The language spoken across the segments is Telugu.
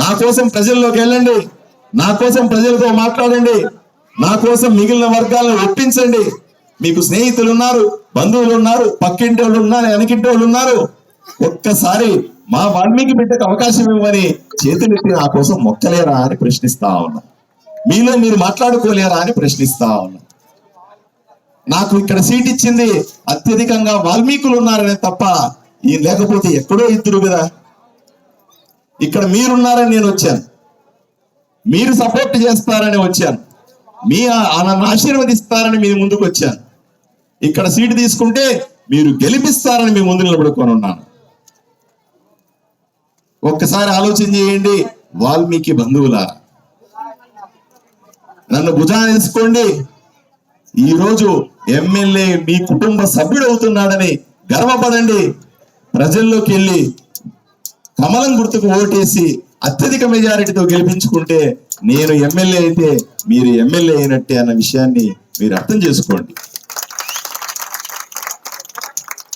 నా కోసం ప్రజల్లోకి వెళ్ళండి, నా కోసం ప్రజలతో మాట్లాడండి, నా కోసం మిగిలిన వర్గాలను ఒప్పించండి. మీకు స్నేహితులు ఉన్నారు, బంధువులు ఉన్నారు, పక్కింటి వాళ్ళు ఉన్నారు, వెనకింటి వాళ్ళు ఉన్నారు. ఒక్కసారి మా వాల్మీకి బిడ్డకు అవకాశం ఇవ్వని చేతులెత్తి నా కోసం మొక్కలేరా అని ప్రశ్నిస్తా ఉన్నా. మీలో మీరు మాట్లాడుకోలేరా అని ప్రశ్నిస్తా ఉన్నా. నాకు ఇక్కడ సీట్ ఇచ్చింది అత్యధికంగా వాల్మీకులు ఉన్నారనే తప్ప ఈ లేకపోతే ఎక్కడో ఇద్దరు కదా. ఇక్కడ మీరున్నారని నేను వచ్చాను, మీరు సపోర్ట్ చేస్తారని వచ్చాను, నన్ను ఆశీర్వదిస్తారని మీ ముందుకు వచ్చాను. ఇక్కడ సీటు తీసుకుంటే మీరు గెలిపిస్తారని మీ ముందు నిలబడుకొని ఉన్నాను. ఒక్కసారి ఆలోచన చేయండి వాల్మీకి బంధువులారా, నన్ను భుజాన తీసుకోండి. ఈరోజు ఎమ్మెల్యే మీ కుటుంబ సభ్యుడు అవుతున్నాడని గర్వపడండి. ప్రజల్లోకి వెళ్ళి కమలం గుర్తుకు ఓటేసి అత్యధిక మెజారిటీతో గెలిపించుకుంటే నేను ఎమ్మెల్యే అయితే మీరు ఎమ్మెల్యే అయినట్టే అన్న విషయాన్ని మీరు అర్థం చేసుకోండి.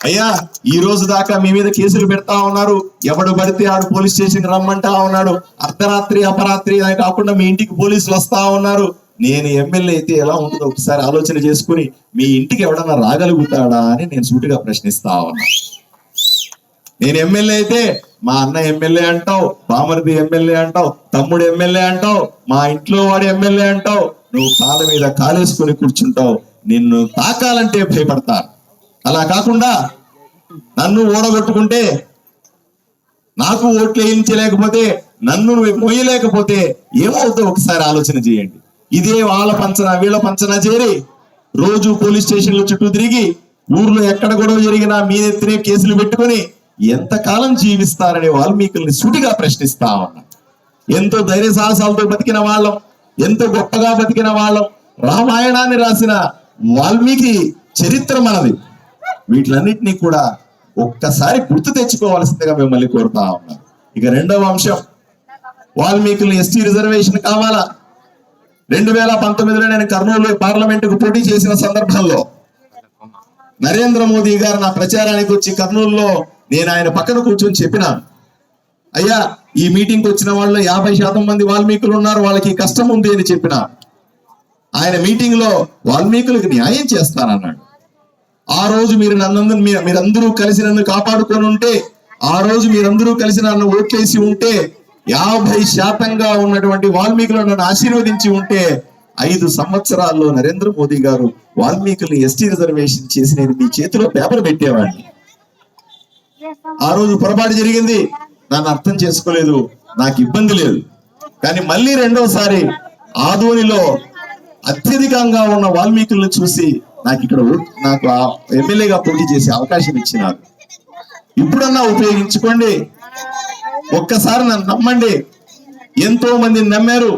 అయ్యా, ఈ రోజు దాకా మీ మీద కేసులు పెడతా ఉన్నారు, ఎవడు పడితే ఆడు పోలీస్ స్టేషన్ రమ్మంటా ఉన్నాడు, అర్ధరాత్రి అపరాత్రి అని కాకుండా మీ ఇంటికి పోలీసులు వస్తా ఉన్నారు. నేను ఎమ్మెల్యే అయితే ఎలా ఉంటుందో ఒకసారి ఆలోచన చేసుకుని మీ ఇంటికి ఎవడన్నా రాగలుగుతాడా అని నేను సూటిగా ప్రశ్నిస్తా ఉన్నా. నేను ఎమ్మెల్యే అయితే మా అన్న ఎమ్మెల్యే అంటావు, బామర్ది ఎమ్మెల్యే అంటావు, తమ్ముడు ఎమ్మెల్యే అంటావు, మా ఇంట్లో వాడు ఎమ్మెల్యే అంటావు, నువ్వు కాళ్ళ మీద కాలేసుకుని కూర్చుంటావు, నిన్ను తాకాలంటే భయపడతారు. అలా కాకుండా నన్ను ఓడగొట్టుకుంటే, నాకు ఓట్లు వేయించలేకపోతే, నన్ను మోయలేకపోతే ఏమవుతుందో ఒకసారి ఆలోచన చేయండి. ఇదే వాళ్ళ పంచన వీళ్ళ పంచన చేరి రోజు పోలీస్ స్టేషన్ల చుట్టూ తిరిగి ఊర్లో ఎక్కడ గొడవ జరిగినా మీ ఎత్తునే కేసులు పెట్టుకొని ఎంతకాలం జీవిస్తారని వాల్మీకుల్ని సూటిగా ప్రశ్నిస్తా ఉన్నా. ఎంతో ధైర్య సాహసాలతో బతికిన వాళ్ళం, ఎంతో గొప్పగా బతికిన వాళ్ళం, రామాయణాన్ని రాసిన వాల్మీకి చరిత్ర మనది. వీటిలన్నిటినీ కూడా ఒక్కసారి గుర్తు తెచ్చుకోవాల్సిందిగా మిమ్మల్ని కోరుతా ఉన్నాం. ఇక రెండవ అంశం, వాల్మీకులు ఎస్టీ రిజర్వేషన్ కావాలా. 2019లో నేను కర్నూలు పార్లమెంటుకు పోటీ చేసిన సందర్భంలో నరేంద్ర మోదీ గారు నా ప్రచారానికి వచ్చి కర్నూలులో నేను ఆయన పక్కన కూర్చొని చెప్పినాను, అయ్యా ఈ మీటింగ్కి వచ్చిన వాళ్ళు 50% మంది వాల్మీకులు ఉన్నారు, వాళ్ళకి కష్టం ఉంది అని చెప్పిన ఆయన మీటింగ్ లో వాల్మీకులకు న్యాయం చేస్తానన్నాడు. ఆ రోజు మీరందరూ కలిసి నన్ను కాపాడుకొని ఉంటే, ఆ రోజు మీరందరూ కలిసి నన్ను ఓట్లేసి ఉంటే 50% ఉన్నటువంటి వాల్మీకులు నన్ను ఆశీర్వదించి ఉంటే 5 సంవత్సరాల్లో నరేంద్ర మోదీ గారు వాల్మీకుల్ని ఎస్టీ రిజర్వేషన్ చేసి నేను మీ చేతిలో పేపర్ పెట్టేవాడిని. ఆ రోజు పొరపాటు జరిగింది, నన్ను అర్థం చేసుకోలేదు, నాకు ఇబ్బంది లేదు. కానీ మళ్ళీ రెండోసారి ఆదోనిలో అత్యధికంగా ఉన్న వాల్మీకులను చూసి నాకు ఎమ్మెల్యేగా పోటీ చేసే అవకాశం ఇచ్చినారు. ఇప్పుడన్నా ఉపయోగించుకోండి, ఒక్కసారి నన్ను నమ్మండి. ఎంతో మందిని నమ్మారు,